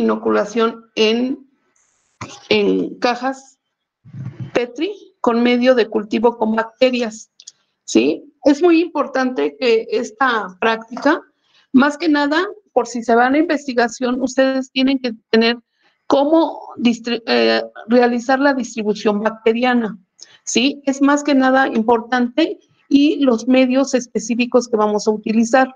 inoculación en cajas Petri con medio de cultivo con bacterias, ¿sí? Es muy importante que esta práctica, más que nada, por si se van a investigación, ustedes tienen que tener cómo realizar la distribución bacteriana, ¿sí? Es más que nada importante y los medios específicos que vamos a utilizar.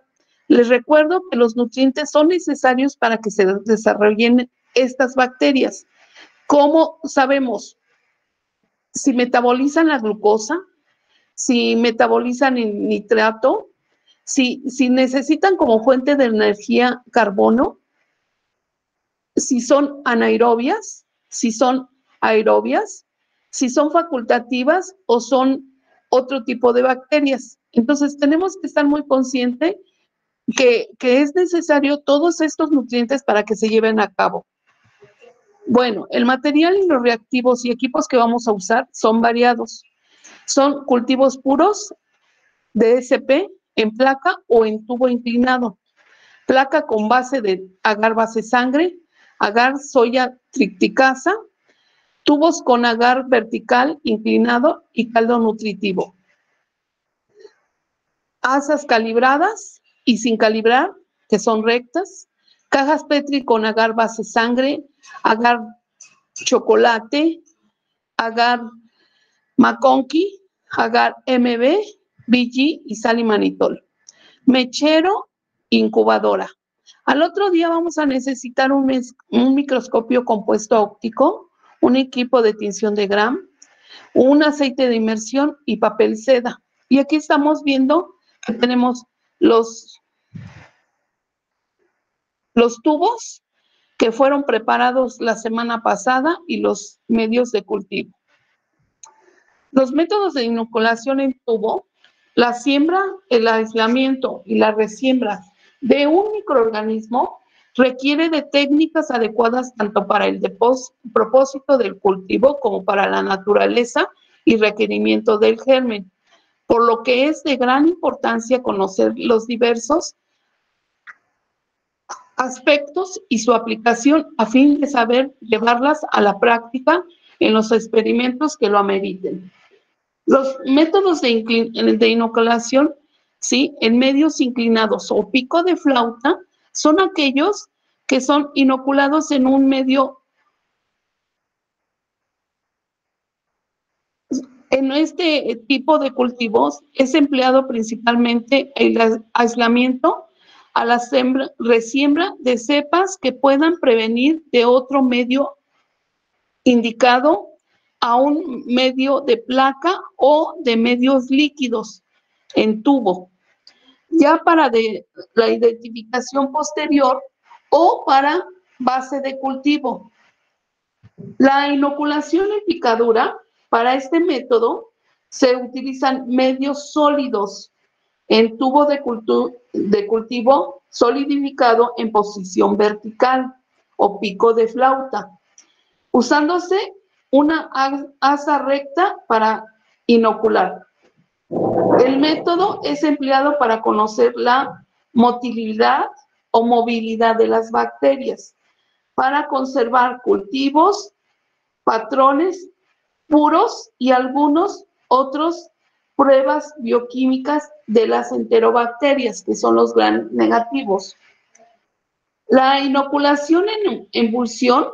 Les recuerdo que los nutrientes son necesarios para que se desarrollen estas bacterias. ¿Cómo sabemos? Si metabolizan la glucosa, si metabolizan el nitrato, si necesitan como fuente de energía carbono, si son anaerobias, si son aerobias, si son facultativas o son otro tipo de bacterias. Entonces tenemos que estar muy conscientes que es necesario todos estos nutrientes para que se lleven a cabo. Bueno, el material y los reactivos y equipos que vamos a usar son variados. Son cultivos puros, DSP, en placa o en tubo inclinado. Placa con base de agar base sangre, agar soya triticasa, tubos con agar vertical inclinado y caldo nutritivo. Asas calibradas y sin calibrar, que son rectas. Cajas Petri con agar base sangre, agar chocolate, agar McConkey, agar MB, BG y sal y manitol. Mechero, incubadora. Al otro día vamos a necesitar un microscopio compuesto óptico, un equipo de tinción de Gram, un aceite de inmersión y papel seda. Y aquí estamos viendo que tenemos los tubos que fueron preparados la semana pasada y los medios de cultivo. Los métodos de inoculación en tubo, la siembra, el aislamiento y la resiembra de un microorganismo requiere de técnicas adecuadas tanto para el propósito del cultivo como para la naturaleza y requerimiento del germen, por lo que es de gran importancia conocer los diversos aspectos y su aplicación a fin de saber llevarlas a la práctica en los experimentos que lo ameriten. Los métodos de inoculación, ¿sí?, en medios inclinados o pico de flauta son aquellos que son inoculados en un medio. En este tipo de cultivos es empleado principalmente el aislamiento a la resiembra de cepas que puedan prevenir de otro medio indicado a un medio de placa o de medios líquidos en tubo, ya para la identificación posterior o para base de cultivo. La inoculación en picadura, para este método se utilizan medios sólidos en tubo de cultivo solidificado en posición vertical o pico de flauta, usándose una asa recta para inocular. El método es empleado para conocer la motilidad o movilidad de las bacterias, para conservar cultivos, patrones puros y algunos otros pruebas bioquímicas de las enterobacterias, que son los gram negativos. La inoculación en emulsión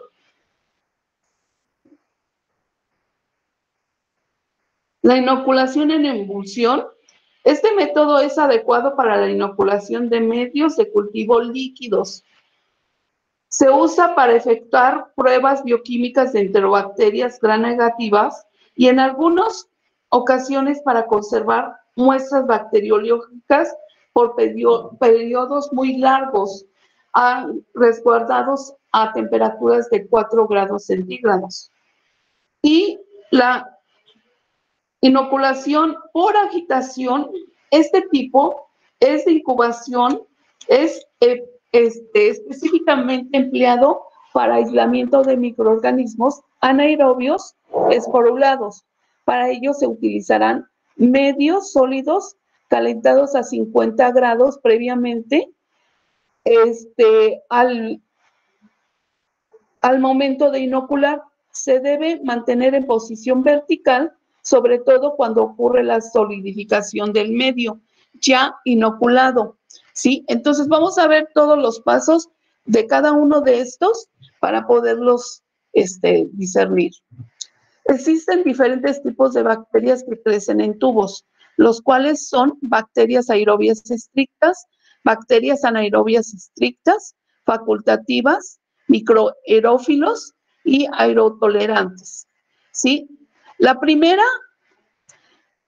este método es adecuado para la inoculación de medios de cultivo líquidos. Se usa para efectuar pruebas bioquímicas de enterobacterias gram negativas y en algunas ocasiones para conservar muestras bacteriológicas por periodos muy largos, resguardados a temperaturas de 4 grados centígrados. Y la inoculación por agitación, este tipo es de incubación, es específicamente empleado para aislamiento de microorganismos anaerobios esporulados. Para ello se utilizarán medios sólidos calentados a 50 grados previamente al al momento de inocular. Se debe mantener en posición vertical, sobre todo cuando ocurre la solidificación del medio ya inoculado, ¿sí? Entonces vamos a ver todos los pasos de cada uno de estos para poderlos discernir. Existen diferentes tipos de bacterias que crecen en tubos, los cuales son bacterias aerobias estrictas, bacterias anaerobias estrictas, facultativas, microaerófilos y aerotolerantes, ¿sí? La primera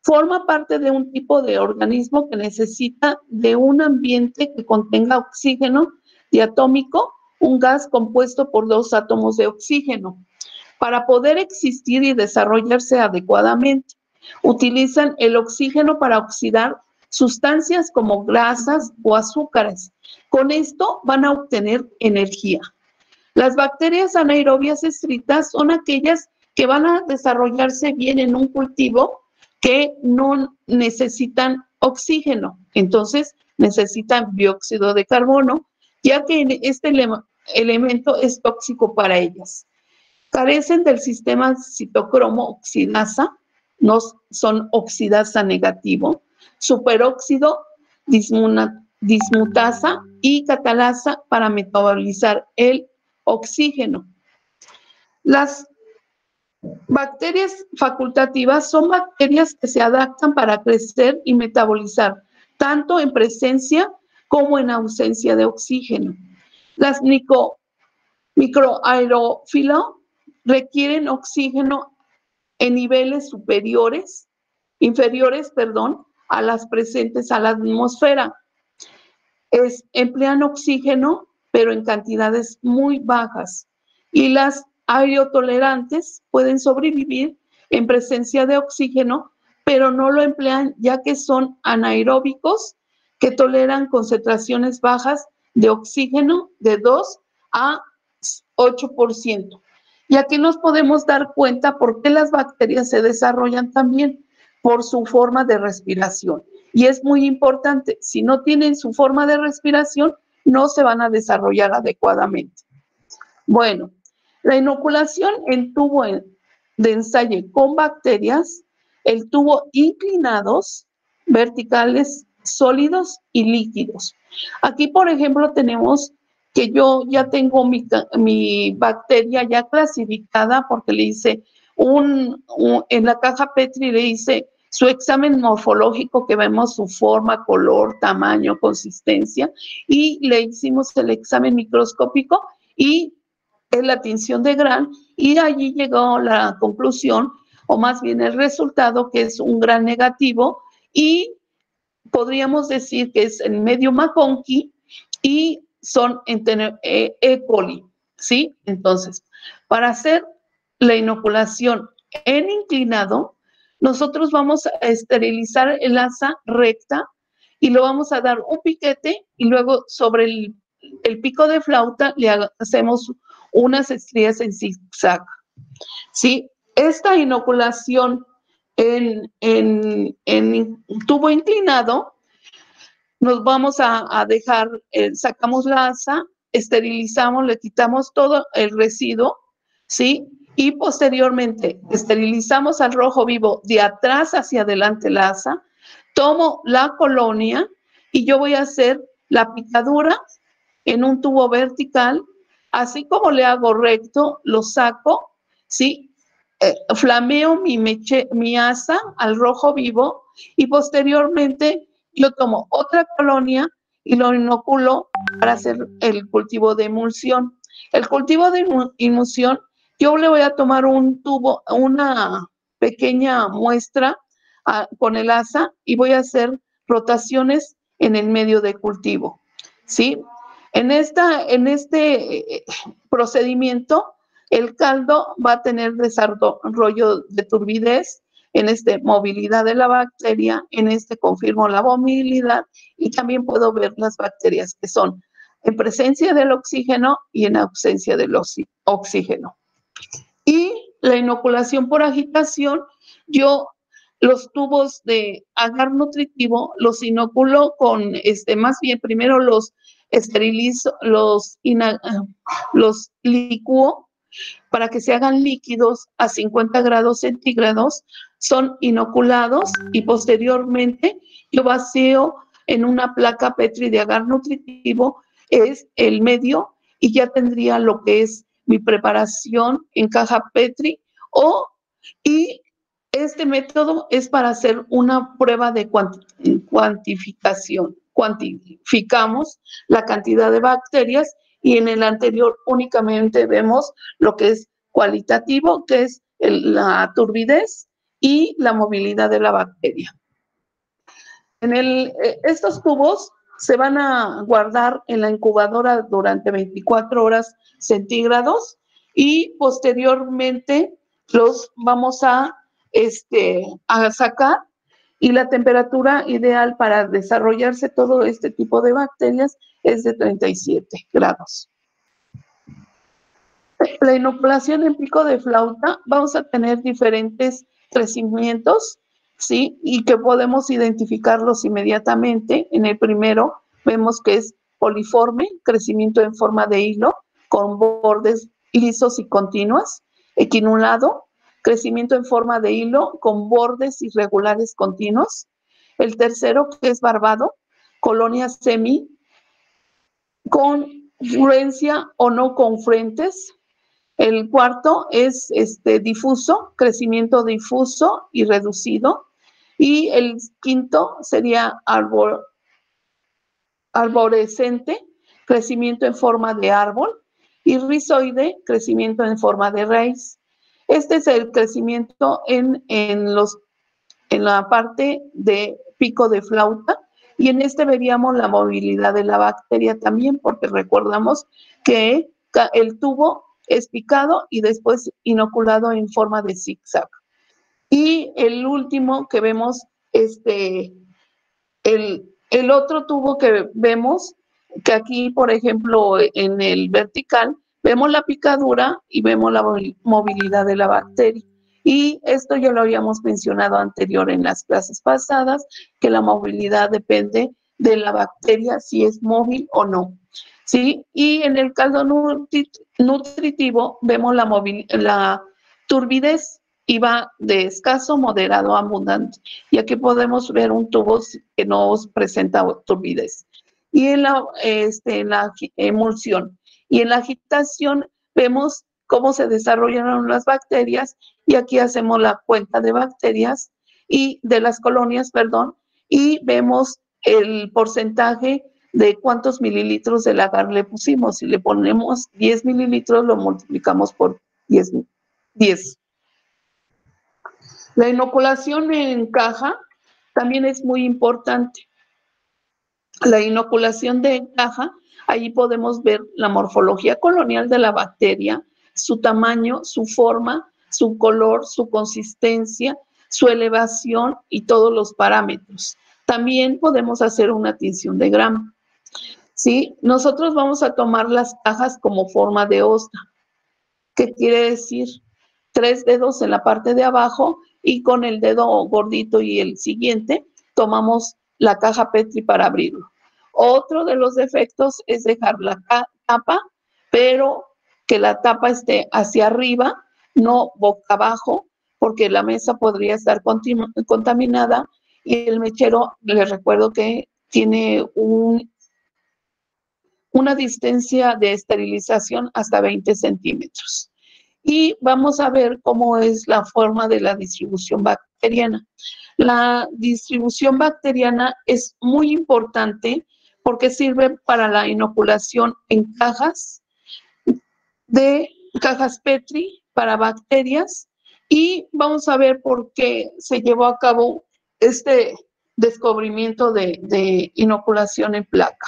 forma parte de un tipo de organismo que necesita de un ambiente que contenga oxígeno diatómico, un gas compuesto por 2 átomos de oxígeno. Para poder existir y desarrollarse adecuadamente, utilizan el oxígeno para oxidar sustancias como grasas o azúcares. Con esto van a obtener energía. Las bacterias anaerobias estrictas son aquellas que van a desarrollarse bien en un cultivo que no necesitan oxígeno, entonces necesitan dióxido de carbono, ya que este elemento es tóxico para ellas. Carecen del sistema citocromo oxidasa, no son oxidasa negativo, superóxido, dismutasa y catalasa para metabolizar el oxígeno. Las bacterias facultativas son bacterias que se adaptan para crecer y metabolizar, tanto en presencia como en ausencia de oxígeno. Las microaerófilos requieren oxígeno en niveles inferiores, a las presentes a la atmósfera. Emplean oxígeno, pero en cantidades muy bajas. Y las aerotolerantes pueden sobrevivir en presencia de oxígeno, pero no lo emplean ya que son anaeróbicos que toleran concentraciones bajas de oxígeno de 2 a 8%. Y aquí nos podemos dar cuenta por qué las bacterias se desarrollan también por su forma de respiración. Y es muy importante, si no tienen su forma de respiración, no se van a desarrollar adecuadamente. Bueno, la inoculación en tubo de ensayo con bacterias, el tubo inclinados, verticales, sólidos y líquidos. Aquí, por ejemplo, tenemos que yo ya tengo mi bacteria ya clasificada porque le hice en la caja Petri le hice su examen morfológico que vemos su forma, color, tamaño, consistencia y le hicimos el examen microscópico y es la tinción de Gram y allí llegó la conclusión o más bien el resultado que es un gran negativo y podríamos decir que es el medio McConkey y son E. coli, ¿sí? Entonces, para hacer la inoculación en inclinado, nosotros vamos a esterilizar el asa recta y lo vamos a dar un piquete y luego sobre el pico de flauta le hacemos unas estrías en zigzag, ¿sí? Esta inoculación en tubo inclinado, nos vamos a dejar, sacamos la asa, esterilizamos, le quitamos todo el residuo, ¿sí? Y posteriormente esterilizamos al rojo vivo de atrás hacia adelante la asa, tomo la colonia y yo voy a hacer la picadura en un tubo vertical, así como le hago recto, lo saco, ¿sí? Flameo mi asa al rojo vivo y posteriormente yo tomo otra colonia y lo inoculo para hacer el cultivo de emulsión. El cultivo de emulsión, yo le voy a tomar un tubo, una pequeña muestra con el asa y voy a hacer rotaciones en el medio de cultivo, ¿sí? En este procedimiento, el caldo va a tener desarrollo de turbidez, en movilidad de la bacteria, confirmo la movilidad y también puedo ver las bacterias que son en presencia del oxígeno y en ausencia del oxígeno. Y la inoculación por agitación, yo los tubos de agar nutritivo los inoculo con, más bien primero los esterilizo, los licúo para que se hagan líquidos a 50 grados centígrados, son inoculados y posteriormente yo vacío en una placa Petri de agar nutritivo, es el medio, y ya tendría lo que es mi preparación en caja Petri, y este método es para hacer una prueba de cuantificación. Cuantificamos la cantidad de bacterias y en el anterior únicamente vemos lo que es cualitativo, que es la turbidez y la movilidad de la bacteria. Estos tubos se van a guardar en la incubadora durante 24 horas centígrados y posteriormente los vamos a sacar, y la temperatura ideal para desarrollarse todo este tipo de bacterias es de 37 grados. La inoculación en pico de flauta, vamos a tener diferentes crecimientos, ¿sí? Y que podemos identificarlos inmediatamente. En el primero vemos que es poliforme, crecimiento en forma de hilo, con bordes lisos y continuos. Equinulado, crecimiento en forma de hilo, con bordes irregulares continuos. El tercero, que es barbado, colonia semi, con fluencia o no con frentes. El cuarto es difuso, crecimiento difuso y reducido. Y el quinto sería arborescente, crecimiento en forma de árbol. Y rizoide, crecimiento en forma de raíz. Este es el crecimiento en la parte de pico de flauta. Y en este veríamos la movilidad de la bacteria también, porque recordamos que el tubo es picado y después inoculado en forma de zigzag. Y el último que vemos, el otro tubo que vemos, que aquí, por ejemplo, en el vertical, vemos la picadura y vemos la movilidad de la bacteria. Y esto ya lo habíamos mencionado anterior en las clases pasadas, que la movilidad depende de la bacteria, si es móvil o no. ¿Sí? Y en el caldo nutritivo vemos la turbidez, y va de escaso, moderado a abundante. Y aquí podemos ver un tubo que nos presenta turbidez. Y en la emulsión y en la agitación vemos cómo se desarrollaron las bacterias, y aquí hacemos la cuenta de bacterias y de las colonias, y vemos el porcentaje de cuántos mililitros del agar le pusimos. Si le ponemos 10 mililitros, lo multiplicamos por 10. La inoculación en caja también es muy importante. La inoculación de caja, ahí podemos ver la morfología colonial de la bacteria, su tamaño, su forma, su color, su consistencia, su elevación y todos los parámetros. También podemos hacer una tinción de gramo. ¿Sí? Nosotros vamos a tomar las cajas como forma de hosta. ¿Qué quiere decir? 3 dedos en la parte de abajo, y con el dedo gordito y el siguiente tomamos la caja Petri para abrirlo. Otro de los defectos es dejar la tapa, pero que la tapa esté hacia arriba, no boca abajo, porque la mesa podría estar contaminada, y el mechero, les recuerdo que tiene una distancia de esterilización hasta 20 centímetros. Y vamos a ver cómo es la forma de la distribución bacteriana. La distribución bacteriana es muy importante porque sirve para la inoculación en cajas Petri para bacterias, y vamos a ver por qué se llevó a cabo este descubrimiento de inoculación en placa.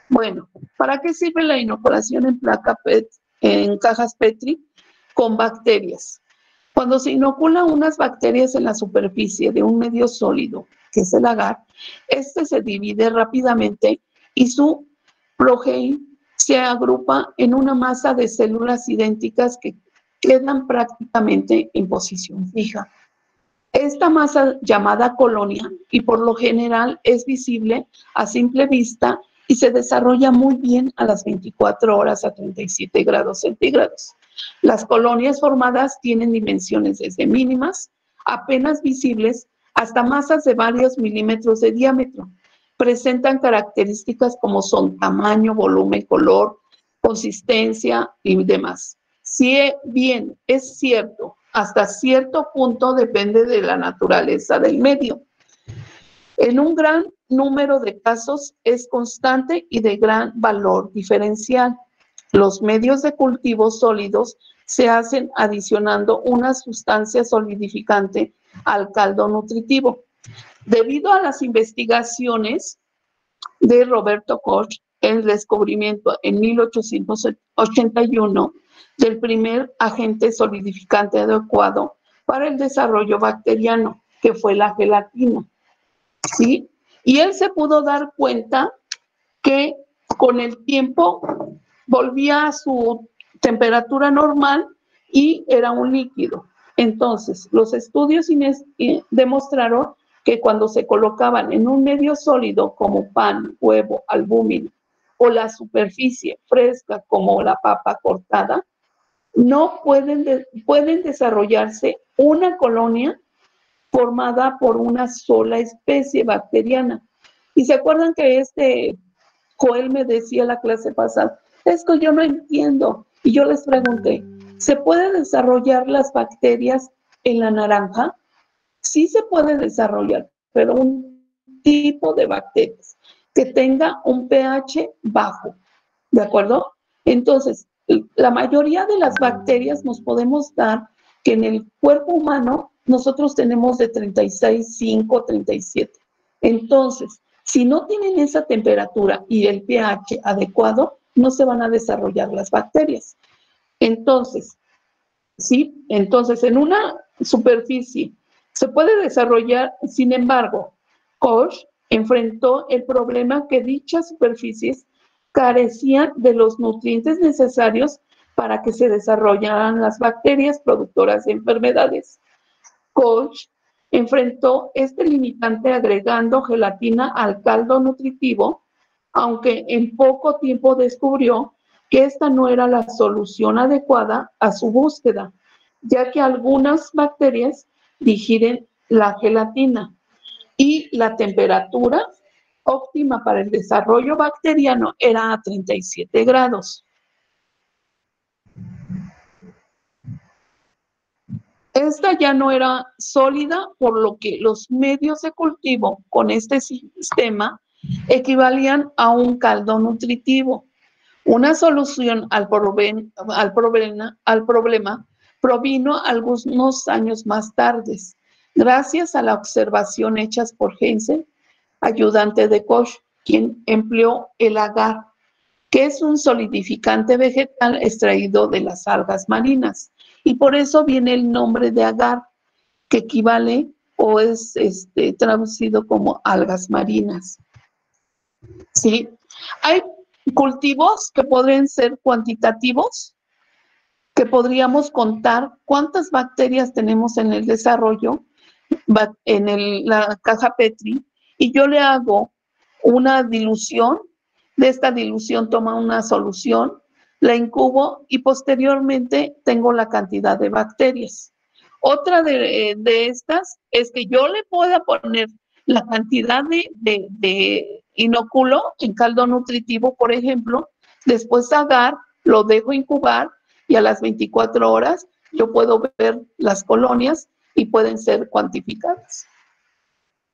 Bueno, ¿para qué sirve la inoculación en placa en cajas Petri? Con bacterias. Cuando se inoculan unas bacterias en la superficie de un medio sólido, que es el agar, este se divide rápidamente y su progenie se agrupa en una masa de células idénticas que quedan prácticamente en posición fija. Esta masa, llamada colonia, y por lo general es visible a simple vista, y se desarrolla muy bien a las 24 horas a 37 grados centígrados. Las colonias formadas tienen dimensiones desde mínimas, apenas visibles, hasta masas de varios milímetros de diámetro. Presentan características como son tamaño, volumen, color, consistencia y demás. Si bien es cierto, hasta cierto punto depende de la naturaleza del medio. En un gran número de casos es constante y de gran valor diferencial. Los medios de cultivo sólidos se hacen adicionando una sustancia solidificante al caldo nutritivo. Debido a las investigaciones de Roberto Koch, el descubrimiento en 1881 del primer agente solidificante adecuado para el desarrollo bacteriano, que fue la gelatina. ¿Sí? Y él se pudo dar cuenta que con el tiempo volvía a su temperatura normal y era un líquido. Entonces, los estudios demostraron que cuando se colocaban en un medio sólido como pan, huevo, albúmina o la superficie fresca como la papa cortada, no pueden desarrollarse una colonia formada por una sola especie bacteriana. Y se acuerdan que Joel me decía en la clase pasada, es que yo no entiendo. Y yo les pregunté, ¿se pueden desarrollar las bacterias en la naranja? Sí se puede desarrollar, pero un tipo de bacterias que tenga un pH bajo, ¿de acuerdo? Entonces, la mayoría de las bacterias nos podemos dar que en el cuerpo humano nosotros tenemos de 36,5, 37. Entonces, si no tienen esa temperatura y el pH adecuado, no se van a desarrollar las bacterias. Entonces, ¿sí? Entonces, en una superficie se puede desarrollar, sin embargo, Koch enfrentó el problema que dichas superficies carecían de los nutrientes necesarios para que se desarrollaran las bacterias productoras de enfermedades. Koch enfrentó este limitante agregando gelatina al caldo nutritivo, aunque en poco tiempo descubrió que esta no era la solución adecuada a su búsqueda, ya que algunas bacterias digieren la gelatina y la temperatura óptima para el desarrollo bacteriano era a 37 grados. Esta ya no era sólida, por lo que los medios de cultivo con este sistema equivalían a un caldo nutritivo. Una solución al problema provino algunos años más tarde, gracias a la observación hecha por Heinze, ayudante de Koch, quien empleó el agar, que es un solidificante vegetal extraído de las algas marinas. Y por eso viene el nombre de agar, que equivale o es traducido como algas marinas. ¿Sí? Hay cultivos que podrían ser cuantitativos, que podríamos contar cuántas bacterias tenemos en el desarrollo, en la caja Petri, y yo le hago una dilución. De esta dilución toma una solución, la incubo y posteriormente tengo la cantidad de bacterias. Otra de estas es que yo le pueda poner la cantidad de inoculo en caldo nutritivo, por ejemplo, después agar, lo dejo incubar y a las 24 horas yo puedo ver las colonias y pueden ser cuantificadas.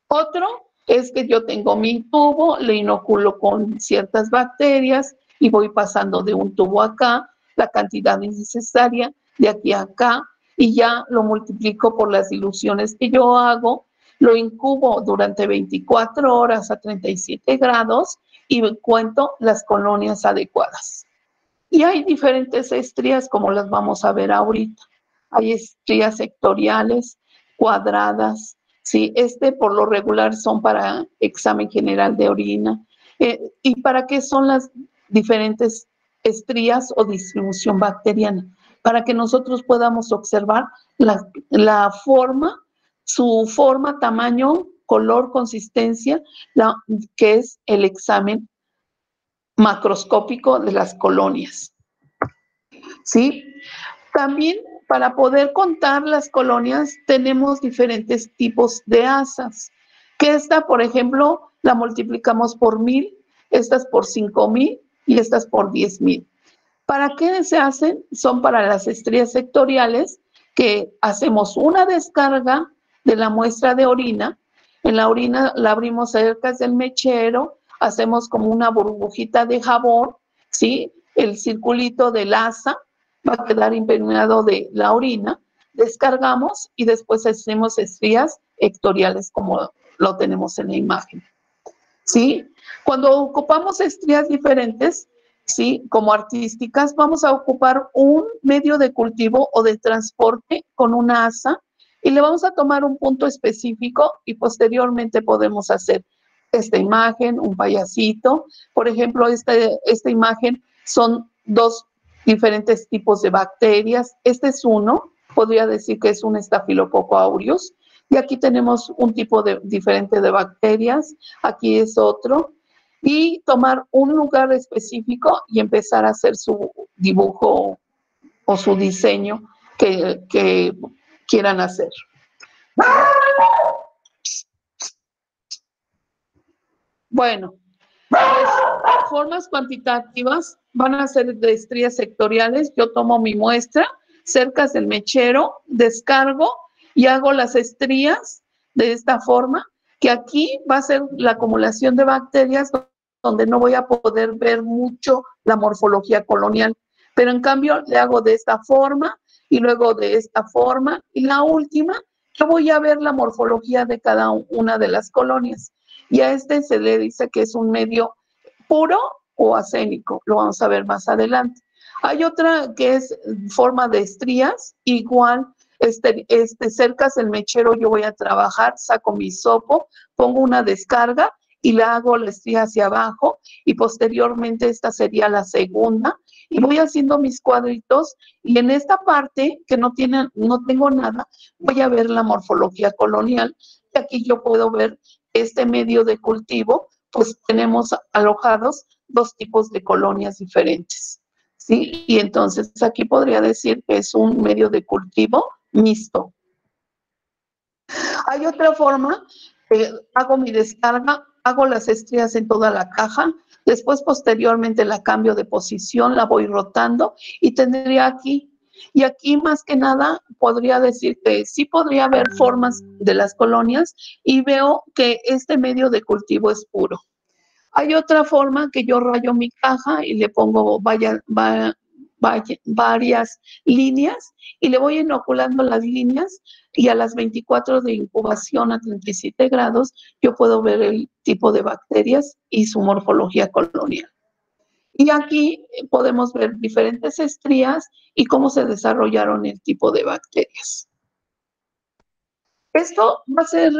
Otro es que yo tengo mi tubo, le inoculo con ciertas bacterias y voy pasando de un tubo acá, la cantidad necesaria, de aquí a acá, y ya lo multiplico por las diluciones que yo hago, lo incubo durante 24 horas a 37 grados y cuento las colonias adecuadas. Y hay diferentes estrías, como las vamos a ver ahorita. Hay estrías sectoriales, cuadradas, ¿sí? Por lo regular son para examen general de orina. ¿Y para qué son las diferentes estrías o distribución bacteriana? Para que nosotros podamos observar la forma, su forma, tamaño, color, consistencia, que es el examen macroscópico de las colonias, ¿sí? También para poder contar las colonias tenemos diferentes tipos de asas, que esta, por ejemplo, la multiplicamos por 1000, estas por 5000 y estas por 10,000. ¿Para qué se hacen? Son para las estrías sectoriales, que hacemos una descarga de la muestra de orina. En la orina la abrimos cerca del mechero, hacemos como una burbujita de jabón, ¿sí? El circulito del asa va a quedar impregnado de la orina, descargamos y después hacemos estrías sectoriales como lo tenemos en la imagen, ¿sí? Cuando ocupamos estrías diferentes, ¿sí? Como artísticas, vamos a ocupar un medio de cultivo o de transporte con una asa y le vamos a tomar un punto específico y posteriormente podemos hacer esta imagen, un payasito. Por ejemplo, esta imagen son dos diferentes tipos de bacterias. Este es uno, podría decir que es un Staphylococcus aureus, y aquí tenemos un tipo diferente de bacterias, aquí es otro, y tomar un lugar específico y empezar a hacer su dibujo o su diseño que quieran hacer. Bueno, pues, formas cuantitativas van a ser de estrías sectoriales. Yo tomo mi muestra cerca del mechero, descargo y hago las estrías de esta forma, que aquí va a ser la acumulación de bacterias donde no voy a poder ver mucho la morfología colonial, pero en cambio le hago de esta forma y luego de esta forma, y la última, yo voy a ver la morfología de cada una de las colonias. Y a este se le dice que es un medio puro o acénico, lo vamos a ver más adelante. Hay otra que es forma de estrías, igual, cerca del mechero yo voy a trabajar, saco mi hisopo, pongo una descarga y la hago la estría hacia abajo y posteriormente esta sería la segunda y voy haciendo mis cuadritos y en esta parte que no tengo nada, voy a ver la morfología colonial y aquí yo puedo ver este medio de cultivo, pues tenemos alojados dos tipos de colonias diferentes, ¿sí? Y entonces aquí podría decir que es un medio de cultivo mixto. Hay otra forma, hago mi descarga, hago las estrías en toda la caja, después posteriormente la cambio de posición, la voy rotando y tendría aquí. Y aquí más que nada podría decir que sí podría haber formas de las colonias y veo que este medio de cultivo es puro. Hay otra forma que yo rayo mi caja y le pongo varias líneas y le voy inoculando las líneas y a las 24 de incubación a 37 grados yo puedo ver el tipo de bacterias y su morfología colonial. Y aquí podemos ver diferentes estrías y cómo se desarrollaron el tipo de bacterias. Esto va a ser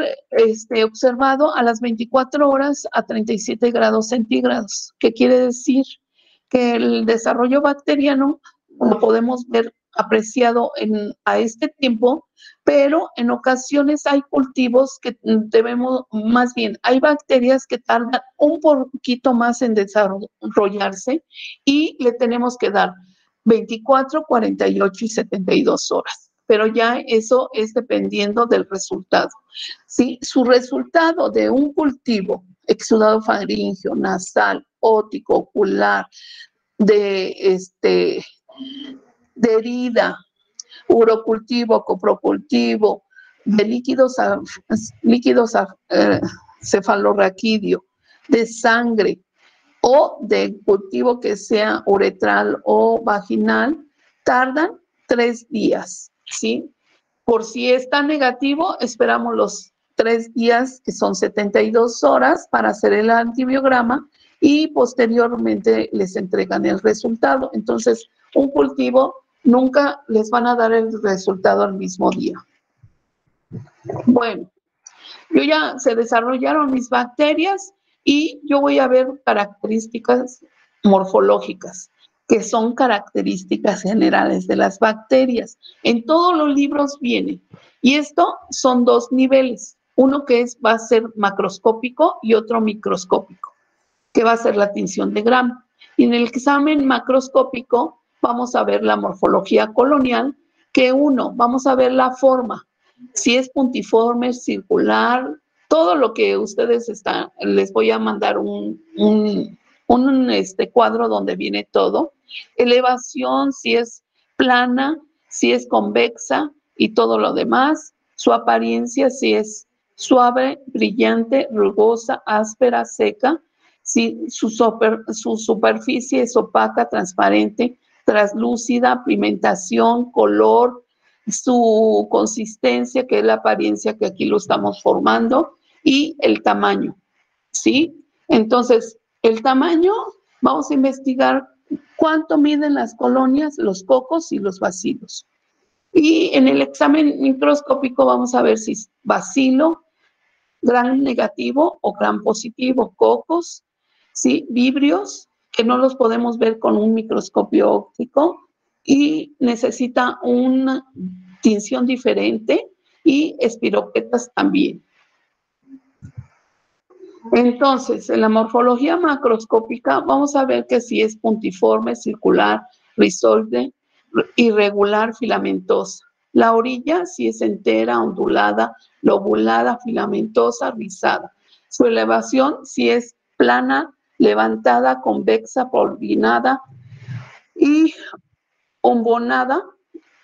observado a las 24 horas a 37 grados centígrados, que quiere decir que el desarrollo bacteriano lo podemos ver apreciado a este tiempo, pero en ocasiones hay cultivos que debemos, más bien, hay bacterias que tardan un poquito más en desarrollarse y le tenemos que dar 24, 48 y 72 horas. Pero ya eso es dependiendo del resultado, ¿sí? Su resultado de un cultivo, exudado faríngeo, nasal, óptico, ocular, de herida, urocultivo, coprocultivo, de líquidos cefalorraquídeo, de sangre o de cultivo que sea uretral o vaginal, tardan 3 días. ¿Sí? Por si está negativo, esperamos los 3 días, que son 72 horas, para hacer el antibiograma y posteriormente les entregan el resultado. Entonces, un cultivo nunca les van a dar el resultado al mismo día. Bueno, yo ya se desarrollaron mis bacterias y yo voy a ver características morfológicas, que son características generales de las bacterias. En todos los libros viene. Y esto son 2 niveles. Uno que va a ser macroscópico y otro microscópico. que va a ser la tinción de Gram. Y en el examen macroscópico vamos a ver la morfología colonial, que vamos a ver la forma, si es puntiforme, circular, todo lo que ustedes les voy a mandar un cuadro donde viene todo. Elevación, si es plana, si es convexa y todo lo demás. Su apariencia, si es suave, brillante, rugosa, áspera, seca. Si su superficie es opaca, transparente, translúcida, pigmentación, color, su consistencia, que es la apariencia que aquí lo estamos formando, y el tamaño, ¿sí? Entonces, el tamaño, vamos a investigar cuánto miden las colonias, los cocos y los bacilos. Y en el examen microscópico vamos a ver si es bacilo, gran negativo o gran positivo, cocos, ¿sí? Vibrios, que no los podemos ver con un microscopio óptico y necesita una tinción diferente, y espiroquetas también. Entonces, en la morfología macroscópica vamos a ver que si es puntiforme, circular, rizóide, irregular, filamentosa. La orilla si es entera, ondulada, lobulada, filamentosa, rizada. Su elevación si es plana, levantada, convexa, polvinada y ombonada.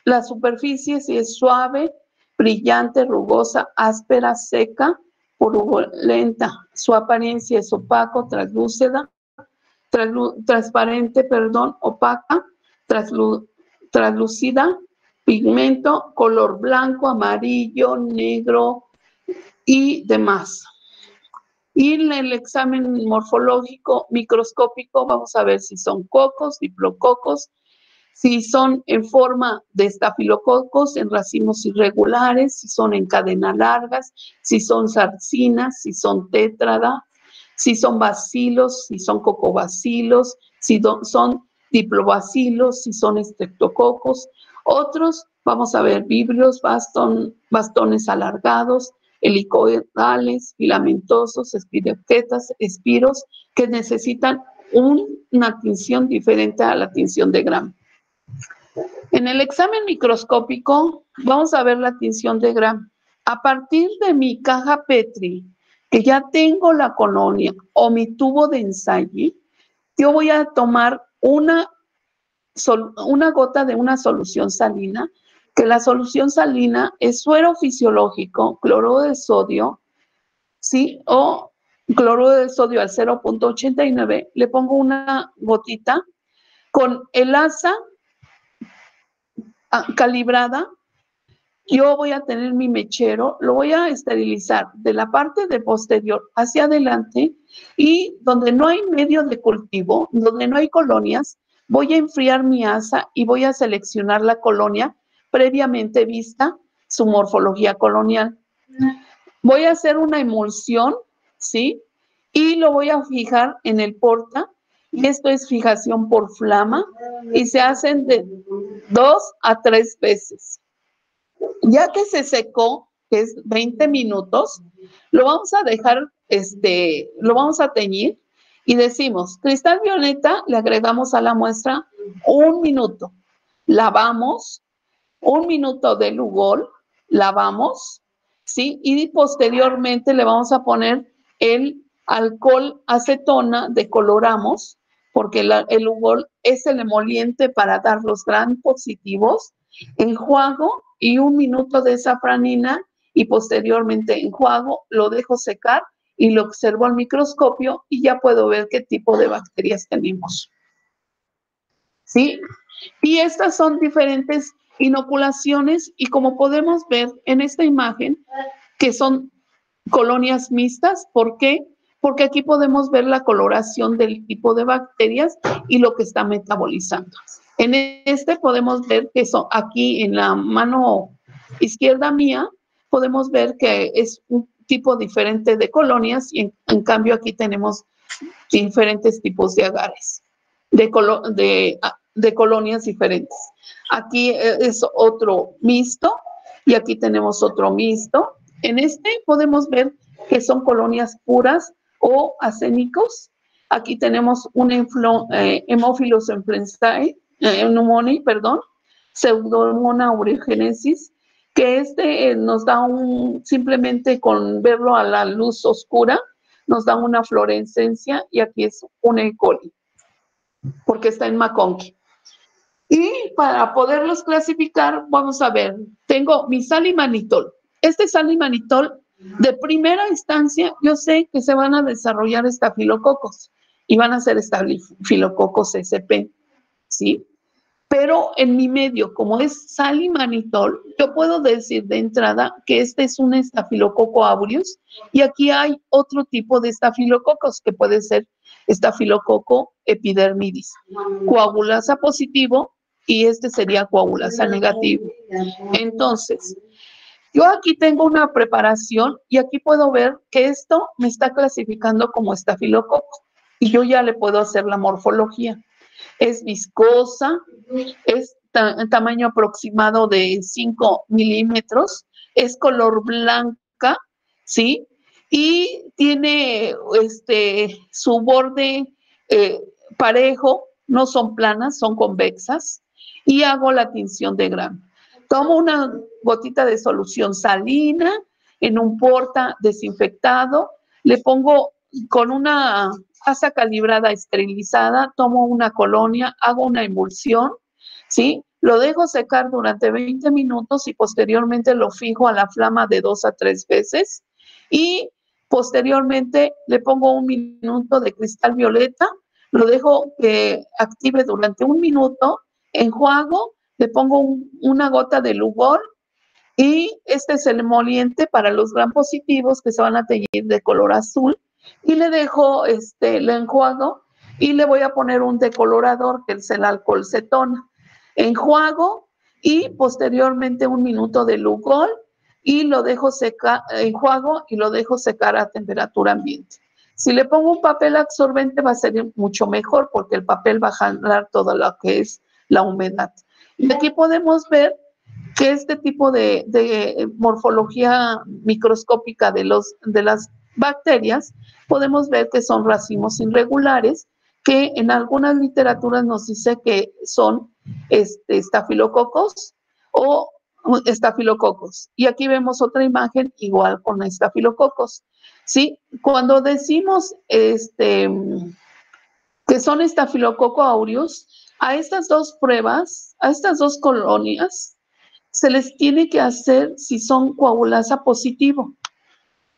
La superficie si es suave, brillante, rugosa, áspera, seca, purulenta. Su apariencia es opaco, transparente, opaca, translúcida, pigmento, color blanco, amarillo, negro y demás. Y en el examen morfológico microscópico vamos a ver si son cocos, diplococos, si son en forma de estafilococos, en racimos irregulares, si son en cadenas largas, si son sarcinas, si son tétrada, si son bacilos, si son cocobacilos, si son diplobacilos, si son estreptococos. Otros, vamos a ver, vibrios, bastones alargados, helicoidales, filamentosos, espiroquetas, espiros, que necesitan una tinción diferente a la tinción de Gram. En el examen microscópico vamos a ver la tinción de Gram. A partir de mi caja Petri, que ya tengo la colonia o mi tubo de ensayo, yo voy a tomar una gota de una solución salina, que la solución salina es suero fisiológico, cloruro de sodio, ¿sí? O cloruro de sodio al 0.89, le pongo una gotita con el asa calibrada. Yo voy a tener mi mechero, lo voy a esterilizar de la parte de posterior hacia adelante, y donde no hay medio de cultivo, donde no hay colonias, voy a enfriar mi asa y voy a seleccionar la colonia previamente vista, su morfología colonial. Voy a hacer una emulsión, ¿sí? Y lo voy a fijar en el porta, y esto es fijación por flama, y se hacen de 2 a 3 veces. Ya que se secó, que es 20 minutos, lo vamos a dejar, lo vamos a teñir, y decimos, cristal violeta, le agregamos a la muestra 1 minuto. Lavamos, 1 minuto de Lugol, lavamos, ¿sí? Y posteriormente le vamos a poner el alcohol acetona, decoloramos, porque el Lugol es el emoliente para dar los gran positivos. Enjuago y 1 minuto de safranina, y posteriormente enjuago, lo dejo secar y lo observo al microscopio, y ya puedo ver qué tipo de bacterias tenemos, ¿sí? Y estas son diferentes inoculaciones, y como podemos ver en esta imagen, que son colonias mixtas. ¿Por qué? Porque aquí podemos ver la coloración del tipo de bacterias y lo que está metabolizando. En este podemos ver que son, aquí en la mano izquierda mía, podemos ver que es un tipo diferente de colonias, y en cambio aquí tenemos diferentes tipos de agares, de colonias diferentes. Aquí es otro mixto, y aquí tenemos otro mixto. En este podemos ver que son colonias puras o acénicos, Aquí tenemos un Haemophilus influenzae, pneumoniae, perdón, Pseudomonas aeruginosus, que nos da simplemente con verlo a la luz oscura, nos da una fluorescencia, y aquí es un E. coli, porque está en McConkie. Y para poderlos clasificar, vamos a ver, tengo mi salimanitol. Salimanitol, de primera instancia, yo sé que se van a desarrollar estafilococos y van a ser estafilococos SP, ¿sí? Pero en mi medio, como es salimanitol, yo puedo decir de entrada que este es un estafilococo aureus, y aquí hay otro tipo de estafilococos que puede ser estafilococo epidermidis, coagulasa positivo, y sería coagulasa negativo. Entonces, yo aquí tengo una preparación y aquí puedo ver que esto me está clasificando como estafilococo, y yo ya le puedo hacer la morfología. Es viscosa, es tamaño aproximado de 5 milímetros, es color blanca, ¿sí? Y tiene su borde parejo, no son planas, son convexas, y hago la tinción de grano. Tomo una gotita de solución salina en un porta desinfectado, le pongo con una asa calibrada esterilizada, tomo una colonia, hago una emulsión, ¿sí? Lo dejo secar durante 20 minutos y posteriormente lo fijo a la flama de 2 a 3 veces, y posteriormente le pongo 1 minuto de cristal violeta, lo dejo que active durante 1 minuto, enjuago, le pongo una gota de Lugol, y este es el emoliente para los gram positivos que se van a teñir de color azul, y le dejo, le enjuago y le voy a poner un decolorador que es el alcohol cetona. Enjuago y posteriormente 1 minuto de Lugol y lo dejo secar, enjuago y lo dejo secar a temperatura ambiente. Si le pongo un papel absorbente va a ser mucho mejor porque el papel va a jalar todo lo que es la humedad. Y aquí podemos ver que este tipo de morfología microscópica de las bacterias, podemos ver que son racimos irregulares, que en algunas literaturas nos dice que son estafilococos o estafilococos. Y aquí vemos otra imagen igual con estafilococos, ¿sí? Cuando decimos que son estafilococo aureus, a estas dos pruebas, a estas dos colonias, se les tiene que hacer si son coagulasa positivo.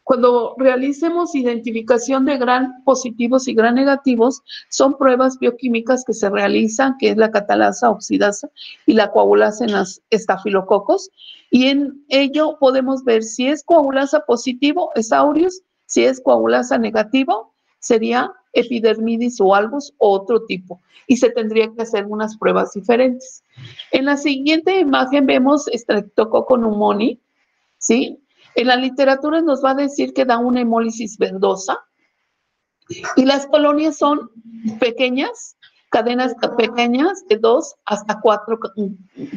Cuando realicemos identificación de gran positivos y gran negativos, son pruebas bioquímicas que se realizan, que es la catalasa, oxidasa y la coagulasa en los estafilococos, y en ello podemos ver si es coagulasa positivo, es aureus, si es coagulasa negativo, sería epidermidis o algus o otro tipo, y se tendría que hacer unas pruebas diferentes. En la siguiente imagen vemos Streptococcus pneumoniae, ¿sí? En la literatura nos va a decir que da una hemólisis verdosa, y las colonias son pequeñas, cadenas pequeñas de 2 hasta 4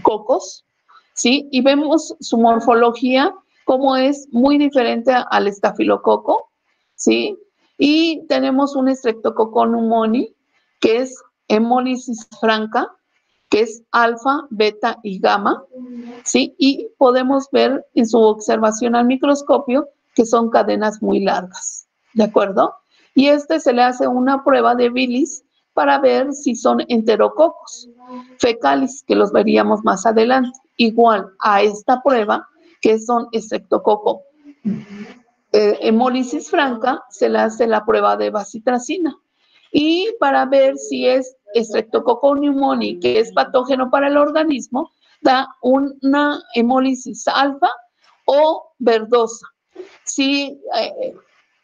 cocos, ¿sí? Y vemos su morfología, como es muy diferente al estafilococo, ¿sí? Y tenemos un Streptococcus pneumoniae, que es hemólisis franca, que es alfa, beta y gamma, ¿sí? Y podemos ver en su observación al microscopio que son cadenas muy largas, ¿de acuerdo? Y se le hace una prueba de bilis para ver si son enterococos fecalis, que los veríamos más adelante. Igual a esta prueba, que son Streptococcus hemólisis franca, se le hace la prueba de bacitracina. Y para ver si es Streptococcus pneumoniae, que es patógeno para el organismo, da una hemólisis alfa o verdosa. Sí,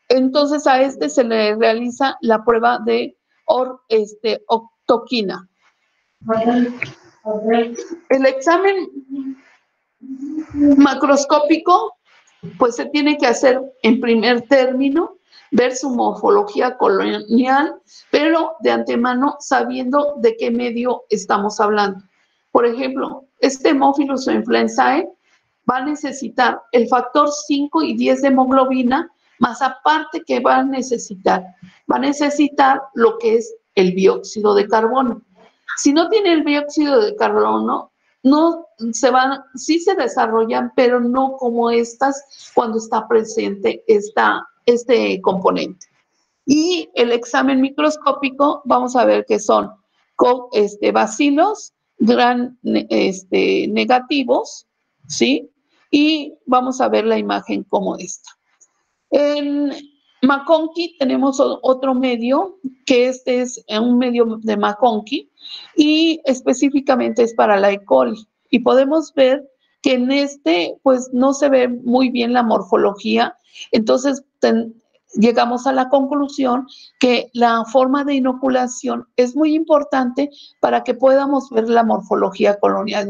entonces a se le realiza la prueba de octoquina. El examen macroscópico, pues se tiene que hacer en primer término, ver su morfología colonial, pero de antemano sabiendo de qué medio estamos hablando. Por ejemplo, Haemophilus influenzae va a necesitar el factor 5 y 10 de hemoglobina Más aparte que va a necesitar lo que es el dióxido de carbono. Si no tiene el dióxido de carbono, no se van, sí se desarrollan, pero no como estas cuando está presente este componente. Y el examen microscópico, vamos a ver que son bacilos negativos, ¿sí? Y vamos a ver la imagen como esta. En McConkey tenemos otro medio, que este es un medio de McConkey y específicamente es para la E. coli. Y podemos ver que en pues no se ve muy bien la morfología, entonces llegamos a la conclusión que la forma de inoculación es muy importante para que podamos ver la morfología colonial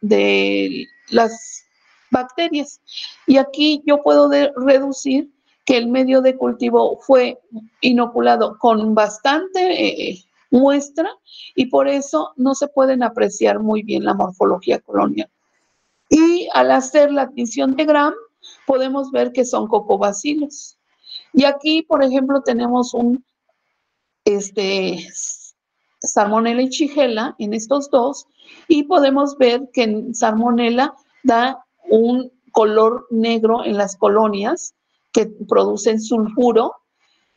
de las bacterias. Y aquí yo puedo reducir que el medio de cultivo fue inoculado con bastante muestra y por eso no se pueden apreciar muy bien la morfología colonial. Y al hacer la tinción de Gram, podemos ver que son cocobacilos. Y aquí, por ejemplo, tenemos un Salmonella y Shigella en estos dos, y podemos ver que en Salmonella da un color negro en las colonias que producen sulfuro,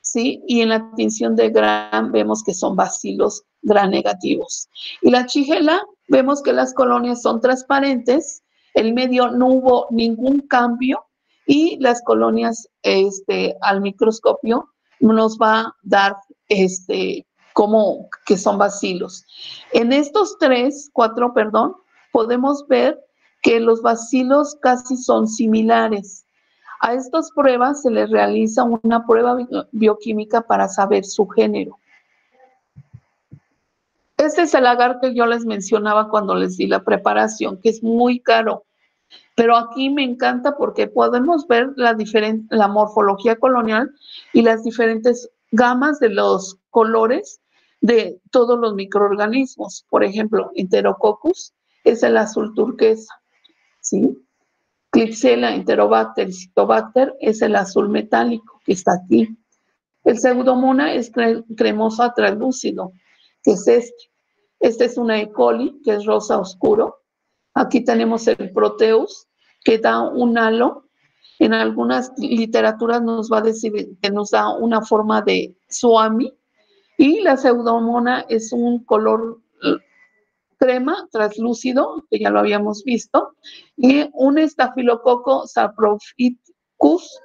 ¿sí? Y en la tinción de Gram vemos que son bacilos Gram negativos. Y la Shigella, vemos que las colonias son transparentes, el medio no hubo ningún cambio y las colonias al microscopio nos va a dar como que son bacilos. En estos cuatro, podemos ver que los bacilos casi son similares. A estas pruebas se les realiza una prueba bioquímica para saber su género. Este es el agar que yo les mencionaba cuando les di la preparación, que es muy caro. Pero aquí me encanta porque podemos ver la morfología colonial y las diferentes gamas de los colores de todos los microorganismos. Por ejemplo, Enterococcus es el azul turquesa, ¿sí? Klebsiella, Enterobacter y Citobacter es el azul metálico que está aquí. El Pseudomonas es cremoso translúcido, que es este. Este es una E. coli, que es rosa oscuro. Aquí tenemos el Proteus, que da un halo. En algunas literaturas nos va a decir que nos da una forma de Swami. Y la Pseudomonas es un color crema translúcido, que ya lo habíamos visto, y un estafilococo saprophyticus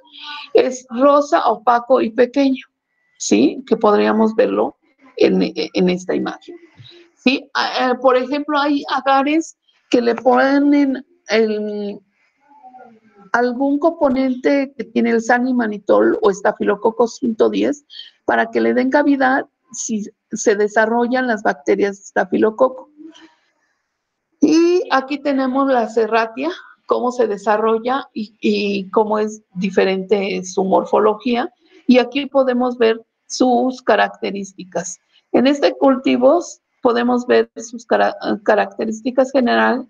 es rosa, opaco y pequeño, ¿sí? Que podríamos verlo en esta imagen. ¿Sí? Por ejemplo, hay agares que le ponen algún componente que tiene el sanimanitol o estafilococo 110 para que le den cavidad si se desarrollan las bacterias de estafilococo. Y aquí tenemos la serratia, cómo se desarrolla y cómo es diferente su morfología. Y aquí podemos ver sus características. En este cultivo podemos ver sus características generales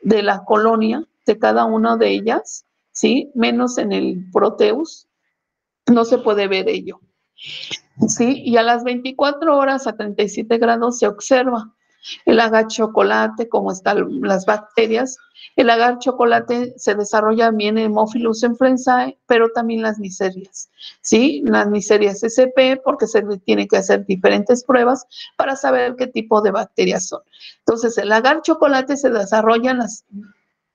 de la colonia, de cada una de ellas, ¿sí? Menos en el Proteus, no se puede ver ello, ¿sí? Y a las 24 horas a 37 grados se observa el agar chocolate, como están las bacterias. El agar chocolate se desarrolla bien en Haemophilus influenzae, pero también las Neisseria, ¿sí? Las Neisseria sp, porque se tiene que hacer diferentes pruebas para saber qué tipo de bacterias son. Entonces, el agar chocolate se desarrollan las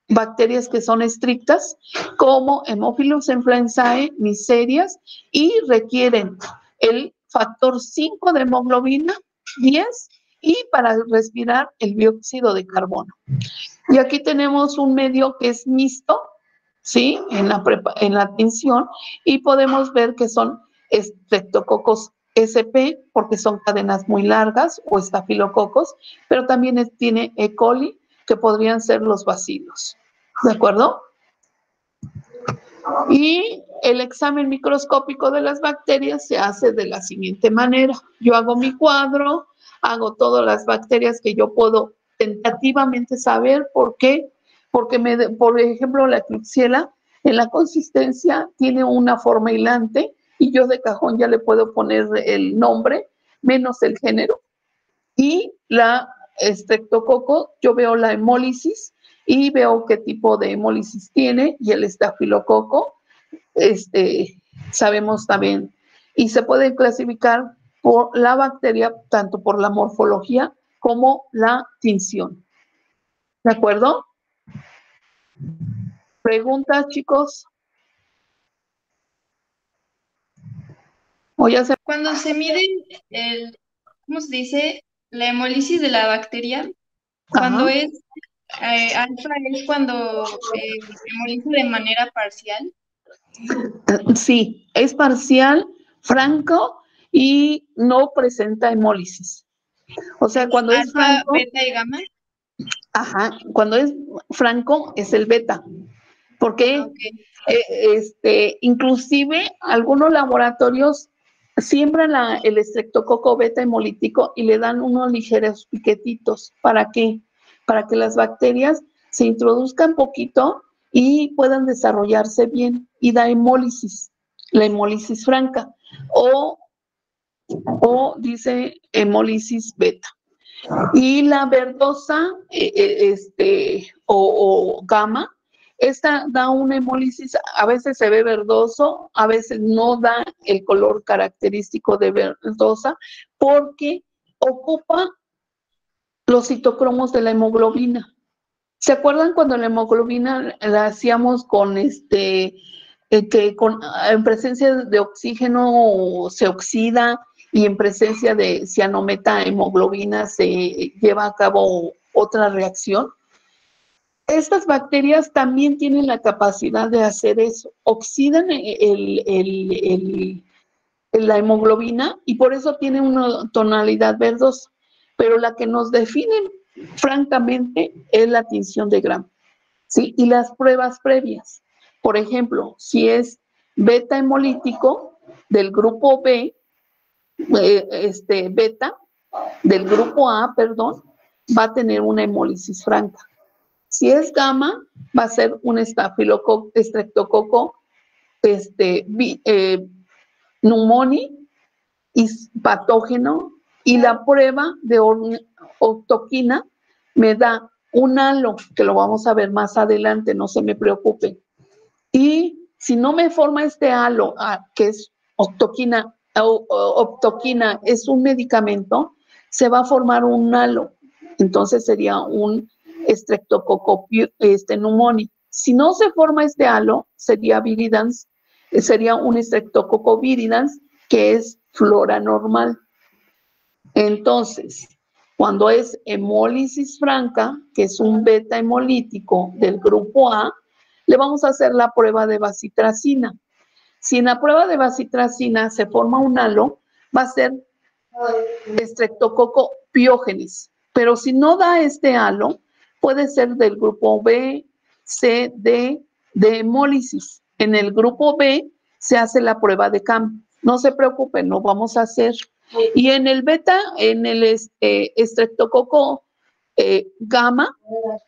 bacterias que son estrictas, como Haemophilus influenzae, Neisseria, y requieren el factor 5 de hemoglobina, 10, y para respirar el dióxido de carbono. Y aquí tenemos un medio que es mixto, ¿sí? En la tinción, y podemos ver que son Streptococcus sp, porque son cadenas muy largas, o estafilococos, pero también tiene E. coli, que podrían ser los bacilos. ¿De acuerdo? Y el examen microscópico de las bacterias se hace de la siguiente manera. Yo hago mi cuadro, hago todas las bacterias que yo puedo tentativamente saber. ¿Por qué? Porque, por ejemplo, la Klebsiella En la consistencia tiene una forma hilante y yo de cajón ya le puedo poner el nombre menos el género. Y la estreptococo, yo veo la hemólisis y veo qué tipo de hemólisis tiene, y el estafilococo, sabemos también, y se puede clasificar por la bacteria, tanto por la morfología como la tinción. ¿De acuerdo? ¿Preguntas, chicos? ¿O ya se... Cuando se mide ¿cómo se dice? La hemólisis de la bacteria, Ajá. cuando es alfa es cuando hemoliza de manera parcial. Sí, es parcial, franco y no presenta hemólisis. O sea, cuando es Alfa, franco, beta y gamma. ajá, cuando es franco es el beta. Porque Ok. inclusive algunos laboratorios siembran el estreptococo beta hemolítico y le dan unos ligeros piquetitos. ¿Para qué? Para que las bacterias se introduzcan poquito y puedan desarrollarse bien, y da hemólisis, la hemólisis franca, o dice hemólisis beta. Y la verdosa o gamma, esta da una hemólisis, a veces se ve verdoso, a veces no da el color característico de verdosa, porque ocupa los citocromos de la hemoglobina. ¿Se acuerdan cuando la hemoglobina la hacíamos con en presencia de oxígeno se oxida, y en presencia de cianometa hemoglobina se lleva a cabo otra reacción? Estas bacterias también tienen la capacidad de hacer eso, oxidan la hemoglobina, y por eso tiene una tonalidad verdosa, pero la que nos define francamente es la tinción de Gram, ¿sí? Y las pruebas previas. Por ejemplo, si es beta hemolítico del grupo B, beta del grupo A, perdón, va a tener una hemólisis franca. Si es gamma, va a ser un estreptococo pneumoniae y patógeno, y la prueba de octoquina me da un halo, que lo vamos a ver más adelante, no se me preocupen. Y si no me forma este halo, que es octoquina, optoquina es un medicamento, se va a formar un halo. Entonces sería un estreptococo pneumoniae. Si no se forma este halo, sería viridans, sería un estreptococo viridans, que es flora normal. Entonces, cuando es hemólisis franca, que es un beta hemolítico del grupo A, le vamos a hacer la prueba de bacitracina. Si en la prueba de bacitracina se forma un halo, va a ser estreptococo piógenes. Pero si no da este halo, puede ser del grupo B, C, D, de hemólisis. En el grupo B se hace la prueba de CAM. No se preocupen, no vamos a hacer. Y en el beta, en el estreptococo gamma,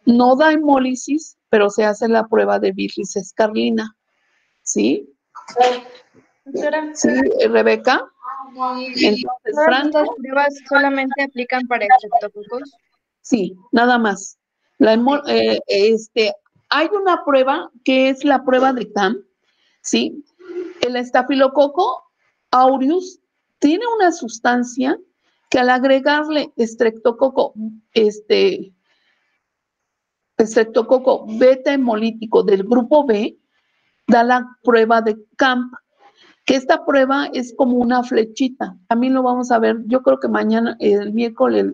no da hemólisis, pero se hace la prueba de Virlis escarlina. ¿Sí? Doctora, ¿Sí, Rebeca? ¿y Entonces, todas estas Franco, pruebas solamente aplican para estreptococos? sí, nada más. Ok. Hay una prueba que es la prueba de CAM, ¿sí? El estafilococo aureus tiene una sustancia que, al agregarle estreptococo beta hemolítico del grupo B, da la prueba de CAMP, que esta prueba es como una flechita. También lo vamos a ver, yo creo que mañana, el miércoles,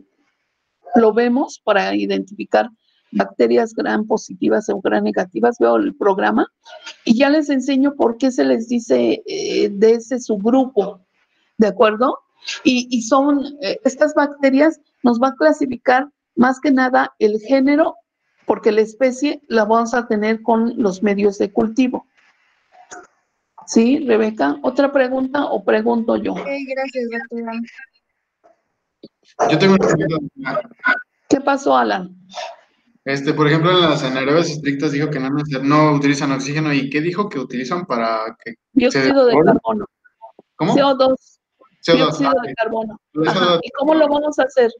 lo vemos para identificar bacterias gram positivas o gram negativas. Veo el programa y ya les enseño por qué se les dice de ese subgrupo, ¿de acuerdo? Y son estas bacterias, nos va a clasificar más que nada el género, porque la especie la vamos a tener con los medios de cultivo. ¿Sí, Rebeca? ¿Otra pregunta o pregunto yo? Ok, gracias, doctora. Yo tengo una pregunta. ¿Qué pasó, Alan? Por ejemplo, en las anaerobias estrictas dijo que no utilizan oxígeno. ¿Y qué dijo que utilizan para que se Dióxido de devaporen? carbono. ¿Cómo? CO2. CO2. Dióxido de carbono. Ajá. CO2. ¿Y cómo lo vamos a hacer?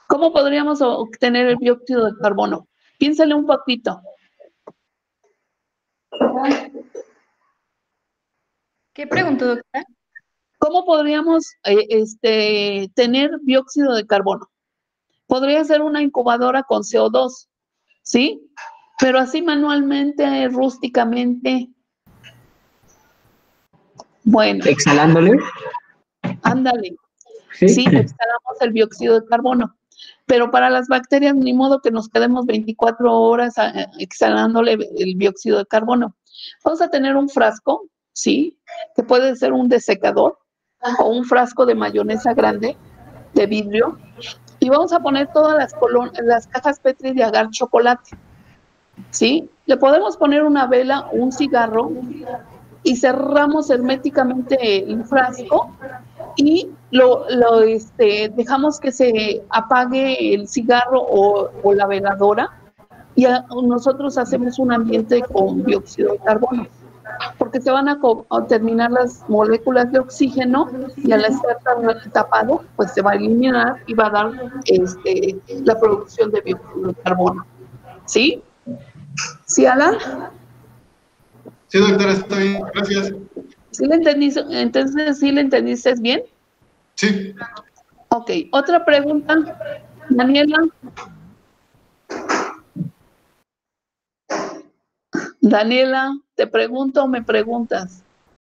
¿Cómo podríamos obtener el dióxido de carbono? Piénsale un poquito. ¿Qué preguntó, doctora? ¿Cómo podríamos tener dióxido de carbono? Podría ser una incubadora con CO2, ¿sí? Pero así manualmente, rústicamente. Bueno, ¿Exhalándole? ándale. Sí. Sí, exhalamos el dióxido de carbono. Pero para las bacterias, ni modo que nos quedemos 24 horas exhalándole el dióxido de carbono. Vamos a tener un frasco, ¿sí? Que puede ser un desecador o un frasco de mayonesa grande de vidrio. Y vamos a poner todas las cajas Petri de agar chocolate, ¿sí? Le podemos poner una vela o un cigarro y cerramos herméticamente el frasco y dejamos que se apague el cigarro o la veladora y nosotros hacemos un ambiente con dióxido de carbono, porque se van a terminar las moléculas de oxígeno y al estar tapado, pues se va a eliminar y va a dar la producción de dióxido de carbono. ¿Sí? ¿Sí, Alan? Sí, doctora, está bien, gracias. ¿Sí le entendiste? Entonces, ¿sí le entendiste bien? Sí. Ok, otra pregunta, Daniela. Daniela, ¿te pregunto o me preguntas?